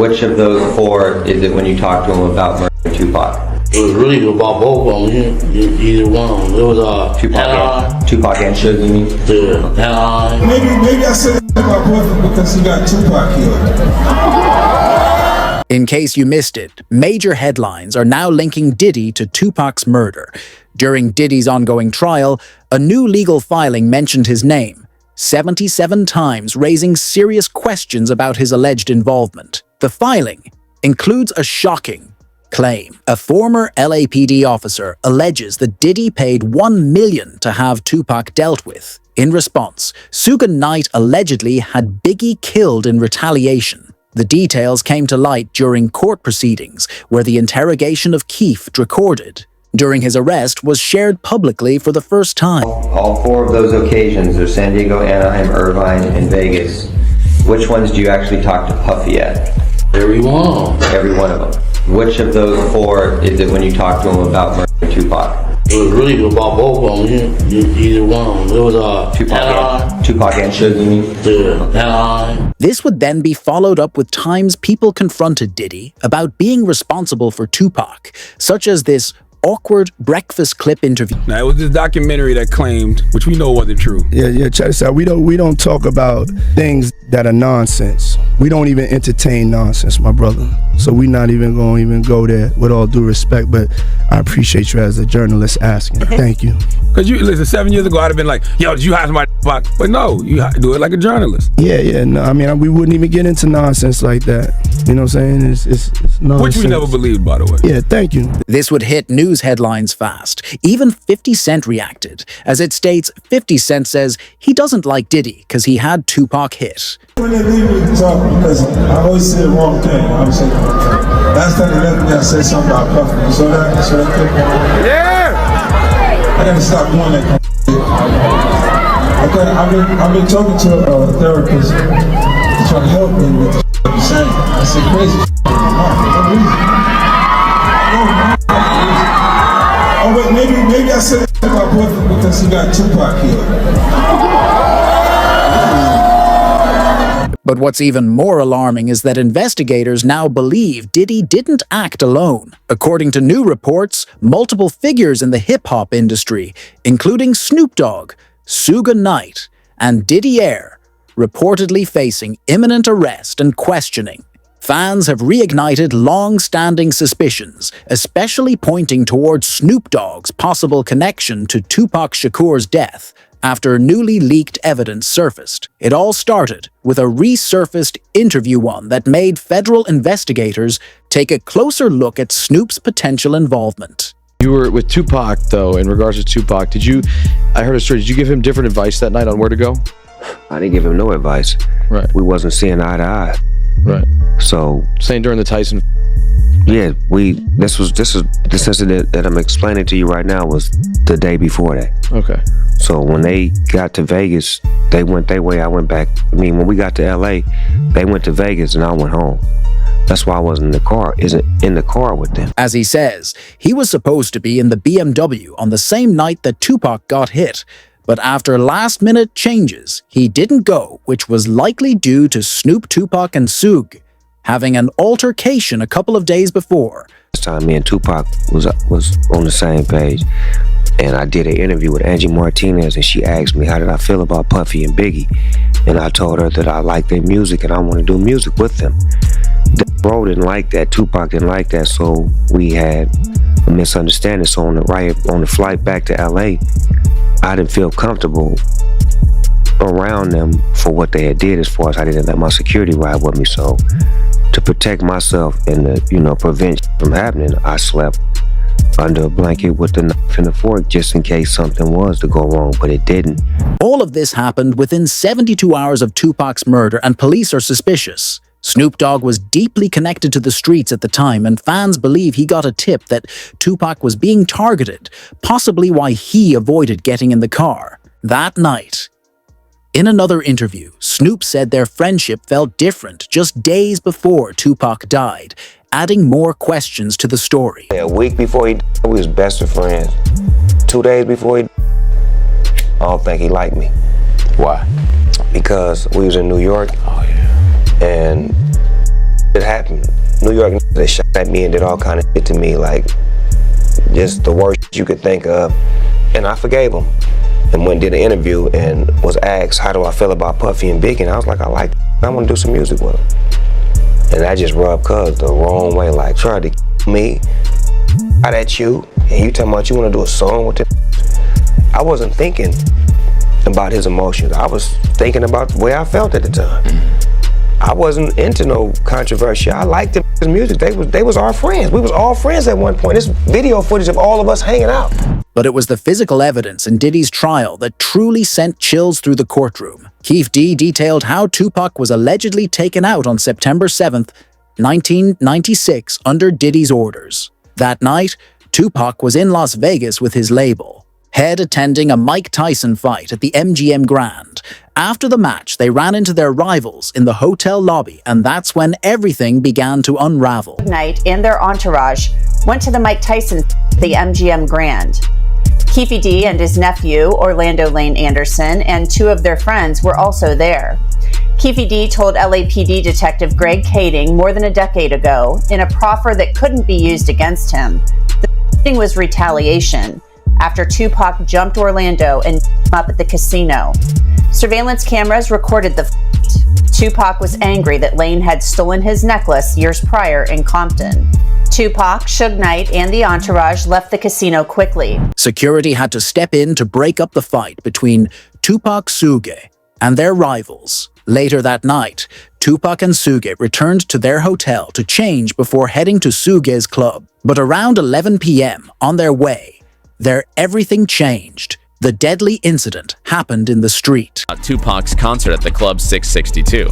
Which of those four is it when you talked to him about murdering Tupac? It was really about both of them. Either one. It was Tupac and Suge, you mean? Yeah. Maybe I said it about both because he got Tupac killed. In case you missed it, major headlines are now linking Diddy to Tupac's murder. During Diddy's ongoing trial, a new legal filing mentioned his name 77 times, raising serious questions about his alleged involvement. The filing includes a shocking claim. A former LAPD officer alleges that Diddy paid $1 million to have Tupac dealt with. In response, Suge Knight allegedly had Biggie killed in retaliation. The details came to light during court proceedings, where the interrogation of Keith, recorded during his arrest, was shared publicly for the first time. All four of those occasions are San Diego, Anaheim, Irvine, and Vegas. Which ones do you actually talk to Puffy at? Every one. Every one of them. Which of those four is it when you talk to him about murdering Tupac? It was really about both of them. Either one. It was Tupac and Suge, you mean? Yeah. This would then be followed up with times people confronted Diddy about being responsible for Tupac, such as this awkward breakfast clip interview. Now, it was this documentary that claimed, which we know wasn't true. Yeah, check this out. We don't talk about things that are nonsense. We don't even entertain nonsense, my brother. So we're not even going to go there, with all due respect, but I appreciate you as a journalist asking. Thank you. Because you, listen, 7 years ago, I'd have been like, yo, did you hire somebody? But no, you do it like a journalist. Yeah, no, I mean, we wouldn't even get into nonsense like that. You know what I'm saying? It's nonsense. Which we never believed, by the way. Yeah, thank you. This would hit news headlines fast. Even 50 Cent reacted. As it states, 50 Cent says he doesn't like Diddy because he had Tupac hit. When they leave me to talk, because I always say the wrong thing. I'm saying, last time they left me, I said something about Puffy. So that Yeah! I gotta stop doing that. I've been talking to a therapist to try to help me with the I'm saying. I said crazy for no reason. Oh wait, maybe I said it about Puffy because he got Tupac killed. But what's even more alarming is that investigators now believe Diddy didn't act alone. According to new reports, multiple figures in the hip-hop industry, including Snoop Dogg, Suge Knight, and Diddy Air, reportedly facing imminent arrest and questioning. Fans have reignited long-standing suspicions, especially pointing towards Snoop Dogg's possible connection to Tupac Shakur's death, after newly leaked evidence surfaced. It all started with a resurfaced interview one that made federal investigators take a closer look at Snoop's potential involvement. You were with Tupac, though, in regards to Tupac. I heard a story, did you give him different advice that night on where to go? I didn't give him no advice. Right. We wasn't seeing eye to eye. Right. So. Saying during the Tyson. Yeah, this incident that I'm explaining to you right now was the day before that. Okay. So when they got to Vegas, they went their way, I went back. I mean, when we got to LA, they went to Vegas and I went home. That's why I wasn't in the car with them. As he says, he was supposed to be in the BMW on the same night that Tupac got hit. But after last-minute changes, he didn't go, which was likely due to Snoop, Tupac, and Suge having an altercation a couple of days before. This time me and Tupac was on the same page. And I did an interview with Angie Martinez, and she asked me how did I feel about Puffy and Biggie. And I told her that I like their music and I want to do music with them. Bro didn't like that, Tupac didn't like that, so we had a misunderstanding. So on the flight back to LA, I didn't feel comfortable around them for what they had did, as far as I didn't let my security ride with me. So to protect myself and to prevent from happening, I slept under a blanket with the knife and the fork just in case something was to go wrong, but it didn't. All of this happened within 72 hours of Tupac's murder, and police are suspicious. Snoop Dogg was deeply connected to the streets at the time, and fans believe he got a tip that Tupac was being targeted, possibly why he avoided getting in the car. That night, in another interview, Snoop said their friendship felt different just days before Tupac died, adding more questions to the story. A week before he died, we was best of friends. 2 days before he died, I don't think he liked me. Why? Because we was in New York. Oh, yeah. And that happened. New York, they shot at me and did all kind of shit to me, like just the worst you could think of. And I forgave them. And when did an interview and was asked, how do I feel about Puffy and Biggie? And I was like, I like it. I want to do some music with them. And that just rubbed Cuz the wrong way, like tried to kill me, out at you, and you talking about you want to do a song with it. I wasn't thinking about his emotions. I was thinking about the way I felt at the time. I wasn't into no controversy. I liked his music. They was our friends. We was all friends at one point. There's video footage of all of us hanging out. But it was the physical evidence in Diddy's trial that truly sent chills through the courtroom. Keefe D detailed how Tupac was allegedly taken out on September 7th, 1996 under Diddy's orders. That night, Tupac was in Las Vegas with his label, Head attending a Mike Tyson fight at the MGM Grand. After the match, they ran into their rivals in the hotel lobby, and that's when everything began to unravel. Knight and their entourage went to the Mike Tyson at the MGM Grand. Keefe D and his nephew, Orlando Lane Anderson, and two of their friends were also there. Keefe D told LAPD Detective Greg Kading more than a decade ago, in a proffer that couldn't be used against him, the shooting was retaliation after Tupac jumped Orlando and him up at the casino. Surveillance cameras recorded the fight. Tupac was angry that Lane had stolen his necklace years prior in Compton. Tupac, Suge Knight, and the entourage left the casino quickly. Security had to step in to break up the fight between Tupac Suge and their rivals. Later that night, Tupac and Suge returned to their hotel to change before heading to Suge's club. But around 11 p.m. on their way, everything changed. The deadly incident happened in the street. Tupac's concert at the Club 662.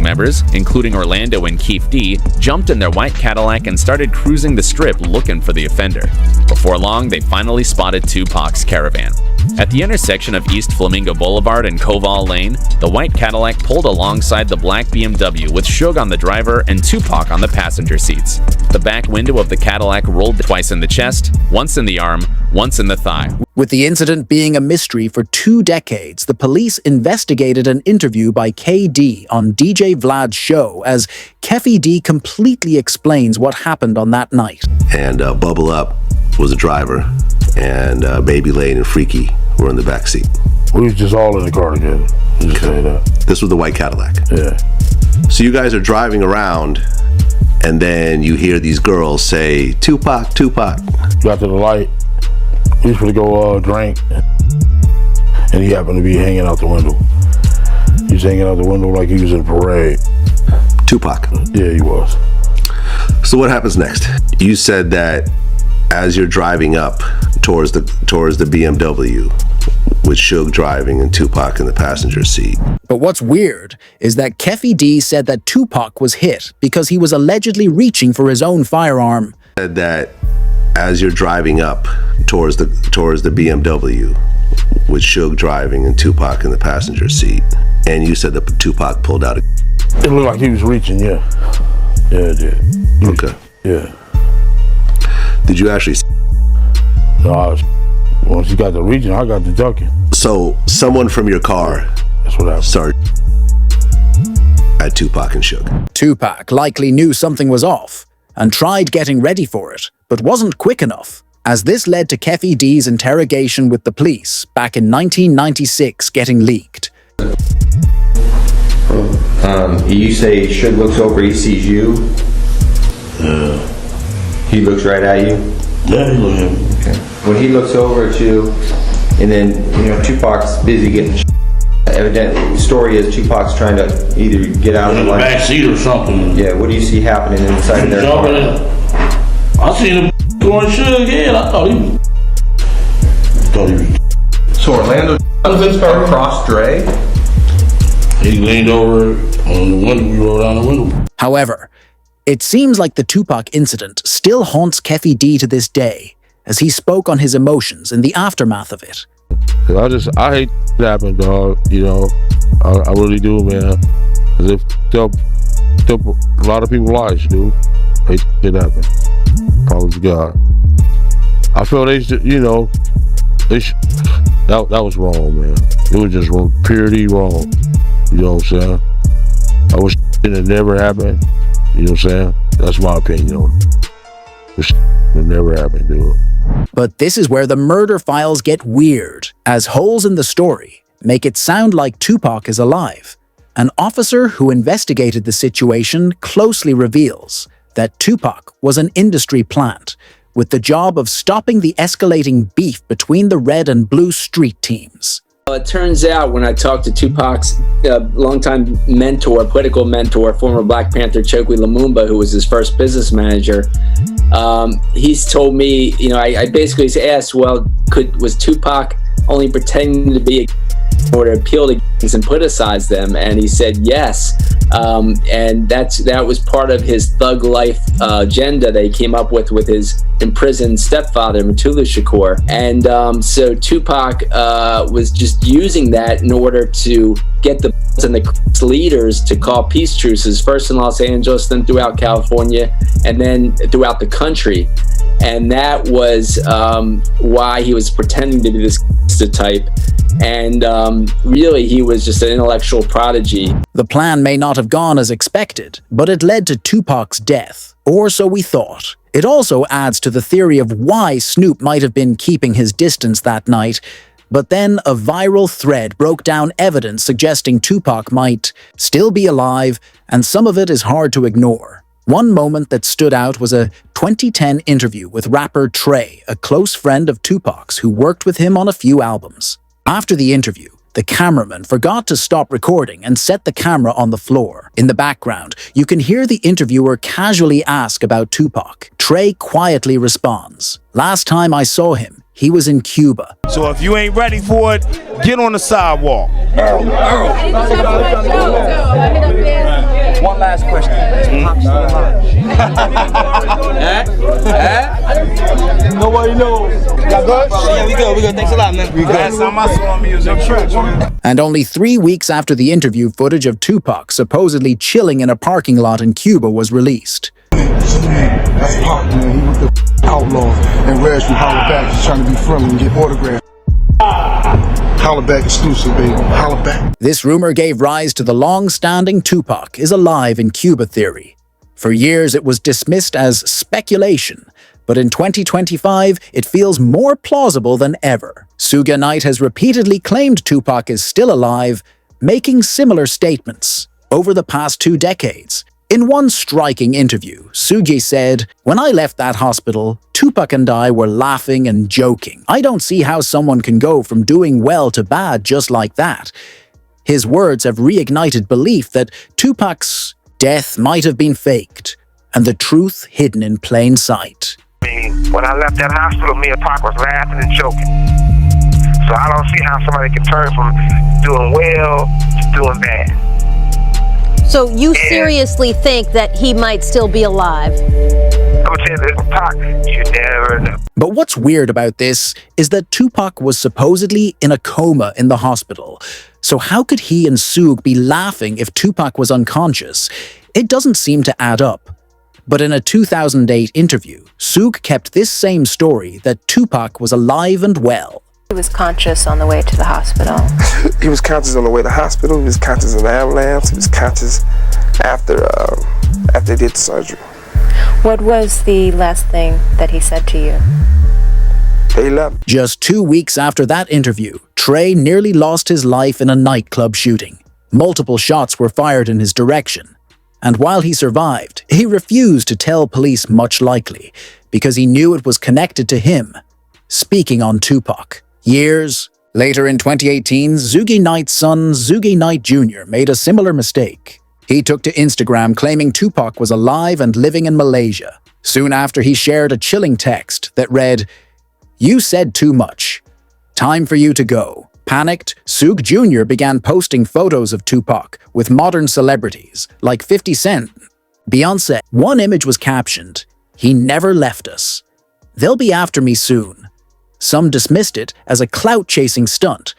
Members, including Orlando and Keefe D, jumped in their white Cadillac and started cruising the strip looking for the offender. Before long, they finally spotted Tupac's caravan. At the intersection of East Flamingo Boulevard and Koval Lane, the white Cadillac pulled alongside the black BMW with Suge on the driver and Tupac on the passenger seats. The back window of the Cadillac rolled twice in the chest, once in the arm, once in the thigh. With the incident being a mystery for 2 decades, the police investigated an interview by KD on DJ Vlad's show as Keefe D completely explains what happened on that night. And Bubble Up was the driver, and Baby Lane and Freaky were in the back seat. We was just all in the car together. Just say that. This was the white Cadillac. Yeah. So you guys are driving around, and then you hear these girls say, Tupac, Tupac. Got to the light. We was gonna go drink, and he happened to be hanging out the window. He was hanging out the window like he was in a parade. Tupac? Yeah, he was. So what happens next? You said that as you're driving up towards the BMW, with Suge driving and Tupac in the passenger seat. But what's weird is that Keefe D said that Tupac was hit because he was allegedly reaching for his own firearm. Said that as you're driving up towards the BMW, with Suge driving and Tupac in the passenger seat, and you said that Tupac pulled out a... It looked like he was reaching, yeah. Yeah, it did. Okay. Yeah. Did you actually... No, once he got the reaching, I got the ducking. So, someone from your car... That's what happened. ...started at Tupac and Suge. Tupac likely knew something was off and tried getting ready for it, but wasn't quick enough, as this led to Keefe D's interrogation with the police back in 1996 getting leaked. You say Suge looks over, he sees you? He looks right at you? Yeah, he looked at me. Okay. When he looks over at you, and then, Tupac's busy getting evidently, the story is Tupac's trying to either get out in of the back seat or something. Yeah, what do you see happening inside of their car? I seen him going Suge again. I thought he was. So Orlando crossed Dre? He leaned over on the window. We rolled down the window. However, it seems like the Tupac incident still haunts Keefe D to this day, as he spoke on his emotions in the aftermath of it. I hate that happened, dog. I really do, man. Cause it took a lot of people's lives, dude. Hate it happened. Probably to God. I feel that was wrong, man. It was just wrong, purely wrong. You know what I'm saying? I wish it had never happened. You know what I'm saying? That's my opinion on it. This it never happened, dude. But this is where the murder files get weird, as holes in the story make it sound like Tupac is alive. An officer who investigated the situation closely reveals that Tupac was an industry plant, with the job of stopping the escalating beef between the red and blue street teams. It turns out when I talked to Tupac's longtime mentor, political mentor, former Black Panther Chokwe Lumumba, who was his first business manager, he's told me, I basically asked, well, was Tupac only pretending to be in order to appeal to gangs and politicize them? And he said yes. And that was part of his thug life agenda that he came up with his imprisoned stepfather, Tupac Shakur. And so Tupac was just using that in order to get the and the leaders to call peace truces, first in Los Angeles, then throughout California, and then throughout the country. And that was why he was pretending to be this type. And really, he was just an intellectual prodigy. The plan may not have gone as expected, but it led to Tupac's death, or so we thought. It also adds to the theory of why Snoop might have been keeping his distance that night. But then a viral thread broke down evidence suggesting Tupac might still be alive, and some of it is hard to ignore. One moment that stood out was a 2010 interview with rapper Trey, a close friend of Tupac's who worked with him on a few albums. After the interview, the cameraman forgot to stop recording and set the camera on the floor. In the background, you can hear the interviewer casually ask about Tupac. Trey quietly responds, "Last time I saw him, he was in Cuba." So if you ain't ready for it, get on the sidewalk. One last question. Is Pop still alive? Nobody knows. Y'all good? Yeah, we good. Thanks a lot, man. We good. Last time I saw him, he was in church, man. And only 3 weeks after the interview, footage of Tupac supposedly chilling in a parking lot in Cuba was released. That's Pop, man. He was the outlaw. And Reg from Holla Back is trying to be friendly and get autographs. Holla Back exclusive, baby. Holla Back. This rumor gave rise to the long-standing Tupac is alive in Cuba theory. For years, it was dismissed as speculation, but in 2025, it feels more plausible than ever. Suge Knight has repeatedly claimed Tupac is still alive, making similar statements over the past 2 decades. In one striking interview, Suge said, "When I left that hospital, Tupac and I were laughing and joking. I don't see how someone can go from doing well to bad just like that." His words have reignited belief that Tupac's death might have been faked, and the truth hidden in plain sight. When I left that hospital, me and Pac was laughing and joking. So I don't see how somebody can turn from doing well to doing bad. So you seriously think that he might still be alive? I'm gonna tell you this, Pac, you never know. But what's weird about this is that Tupac was supposedly in a coma in the hospital. So how could he and Suge be laughing if Tupac was unconscious? It doesn't seem to add up. But in a 2008 interview, Suge kept this same story that Tupac was alive and well. He was conscious on the way to the hospital. He was conscious on the way to the hospital. He was conscious in the ambulance. He was conscious after they did the surgery. What was the last thing that he said to you? They left. Just 2 weeks after that interview, Trey nearly lost his life in a nightclub shooting. Multiple shots were fired in his direction. And while he survived, he refused to tell police much likely, because he knew it was connected to him. Speaking on Tupac. Years later in 2018, Suge Knight's son, Suge Knight Jr., made a similar mistake. He took to Instagram claiming Tupac was alive and living in Malaysia. Soon after, he shared a chilling text that read, "You said too much. Time for you to go." Panicked, Suge Jr. began posting photos of Tupac with modern celebrities like 50 Cent, Beyonce. One image was captioned, "He never left us. They'll be after me soon." Some dismissed it as a clout-chasing stunt,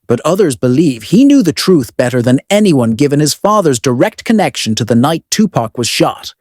but others believe he knew the truth better than anyone given his father's direct connection to the night Tupac was shot.